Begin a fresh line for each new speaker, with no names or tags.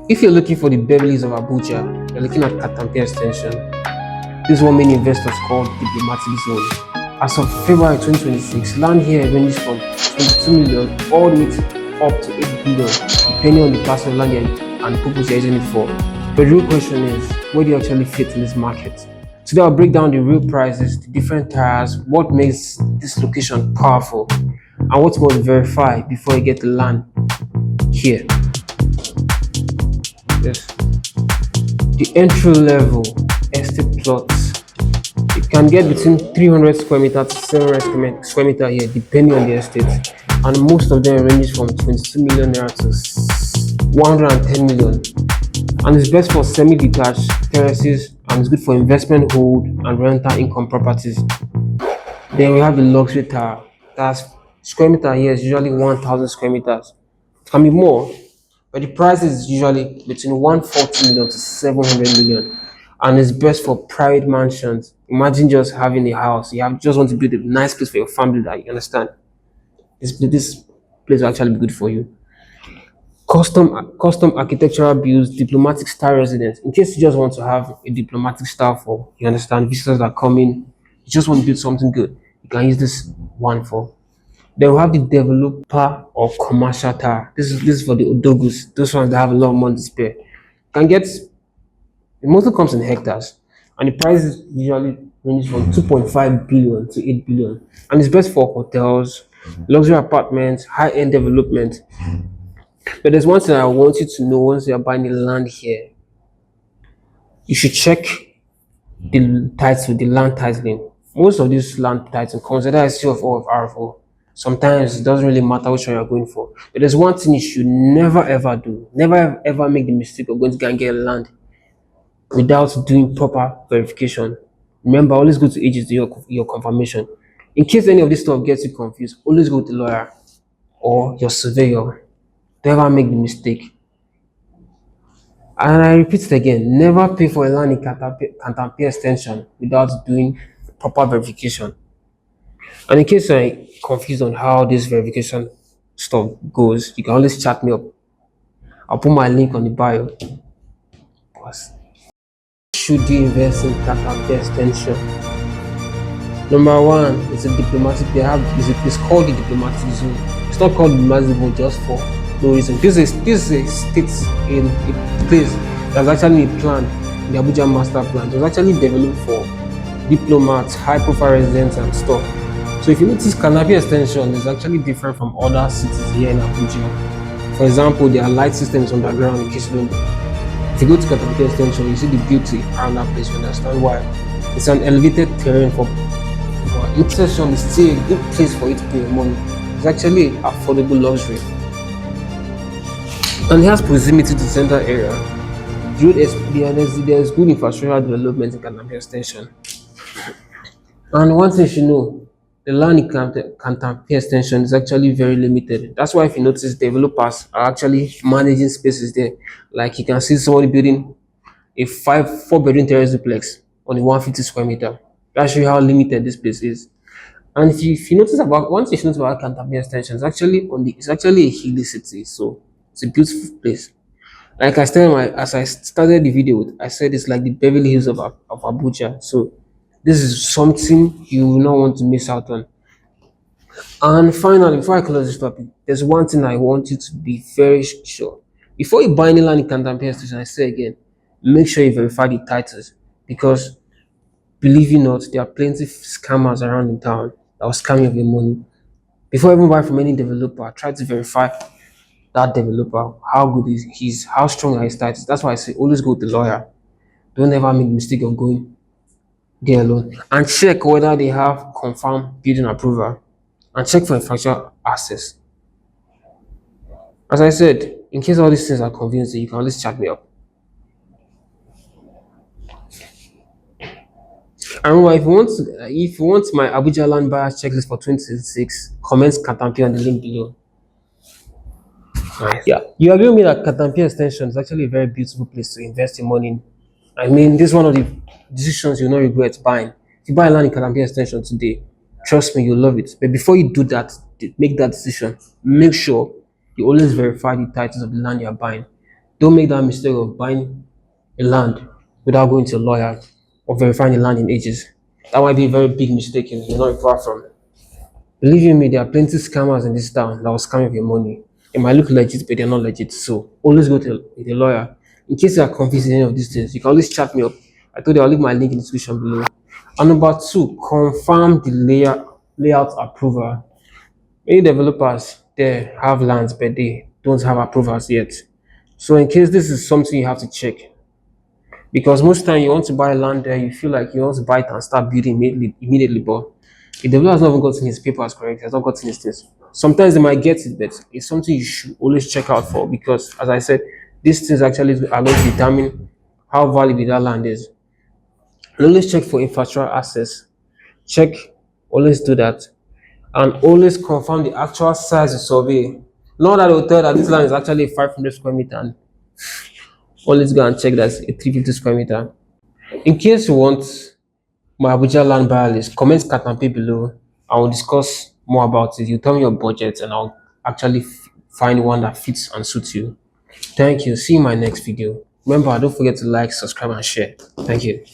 If you're looking for the Beverleys of Abuja, you're looking at Katampe Extension. This is what many investors call diplomatic zone. As of February 2026, land here ranges from 22 million all the way to up to 8 billion, depending on the class of land and purpose you're using it for. But the real question is, where do you actually fit in this market? Today I'll break down the real prices, the different tiers, what makes this location powerful, and what you must verify before you get the land here. Yes. The entry level estate plots, you can get between 300 square meter to 700 square meter here, depending on the estate, and most of them ranges from 22 million naira to 110 million. And it's best for semi-detached terraces, and it's good for investment, hold, and rental income properties. Then we have the luxury tower. That's square meter here is usually 1,000 square meters. It can be more, but the price is usually between 140 million to 700 million, and it's best for private mansions. Imagine just having a house, just want to build a nice place for your family. That you understand, this place will actually be good for you. Custom architectural builds, diplomatic style residence. In case you just want to have a diplomatic style for, you understand, visitors that come in, you just want to build something good, you can use this one for. Then we have the developer or commercial tower. This is for the odogus, those ones that have a lot of money to spare. You can get, it mostly comes in hectares, and the price is usually ranges from 2.5 billion to 8 billion, and it's best for hotels, luxury apartments, high-end development. But there's one thing I want you to know: once you're buying the land here, you should check the title, the land titling. Most of these land titles consider as CFO of RFO. Sometimes it doesn't really matter which one you're going for. But there's one thing you should never ever do. Never ever make the mistake of going to go and get land without doing proper verification. Remember, always go to AGIS to your confirmation. In case any of this stuff gets you confused, always go to the lawyer or your surveyor. Don't ever make the mistake. And I repeat it again, never pay for a land in Katampe Extension without doing proper verification. And in case you're confused on how this verification stuff goes, you can always chat me up. I'll put my link on the bio. Pause. Should you invest in Katampe Extension? Number one, it's a diplomatic. It's called the diplomatic zone. It's not called the diplomatic zone just for no reason. This is a state in a place that's actually a plan in the Abuja master plan. It was actually developed for diplomats, high-profile residents, and stuff. So if you notice, Katampe Extension is actually different from other cities here in Abuja. For example, there are light systems underground. In case you don't know. If you go to Katampe Extension, you see the beauty around that place. You understand why? It's an elevated terrain for intersection. Is still a good place for you to pay your money. It's actually affordable luxury, and it has proximity to the center area. There's good infrastructure development in Katampe Extension. And one thing you should know, the land in Katampe Extension is actually very limited. That's why if you notice, developers are actually managing spaces there. Like you can see somebody building a 4 bedroom terrace duplex on a 150 square meter. That shows you how limited this place is. And if you notice about once you notice about Katampe Extension, it's actually a hilly city, so it's a beautiful place. Like as I started the video, I said it's like the Beverly Hills of Abuja. So this is something you will not want to miss out on. And finally, before I close this topic, there's one thing I want you to be very sure. Before you buy any land in Katampe Extension, I say again, make sure you verify the titles, because believe it or not, there are plenty of scammers around in town that will scam you of your money. Before even buy from any developer, try to verify that developer, how good is he's, how strong are his titles. That's why I say always go to the lawyer. Don't ever make the mistake of going there alone. And check whether they have confirmed building approval. And check for infrastructure access. As I said, in case all these things are confusing, you can always chat me up. And remember, if you want my Abuja land buyers checklist for 2026, comment Katampe on the link below. Nice. Yeah, you agree with me that Katampe Extension is actually a very beautiful place to invest your money in. I mean, this is one of the decisions you'll not regret buying. If you buy land in Katampe Extension today, trust me, you'll love it. But before you do that, make that decision, make sure you always verify the titles of the land you're buying. Don't make that mistake of buying a land without going to a lawyer or verifying the land in ages. That might be a very big mistake you're not far from. Believe you me, there are plenty scammers in this town that will scam you of your money. It might look legit, but they're not legit. So always go to a lawyer. In case you are confused in any of these things, you can always chat me up. I told you I'll leave my link in the description below. And number two, confirm the layout approval. Many developers there have lands, but they don't have approvals yet. So in case this is something you have to check, because most time you want to buy land there, you feel like you want to buy it and start building immediately, but the developer has not even gotten his papers correct, has not gotten his things. Sometimes they might get it, but it's something you should always check out for, because as I said, these things actually are going to determine how valuable that land is. And always check for infrastructure access. Check, always do that, and always confirm the actual size of survey. Not that they will tell that this land is actually 500 square meter, and always go and check that's a 350 square meter. In case you want my Abuja land buyer list, comment Katampe below. I will discuss more about it. You tell me your budget and I'll actually find one that fits and suits you. Thank you. See you in my next video. Remember, don't forget to like, subscribe, and share. Thank you.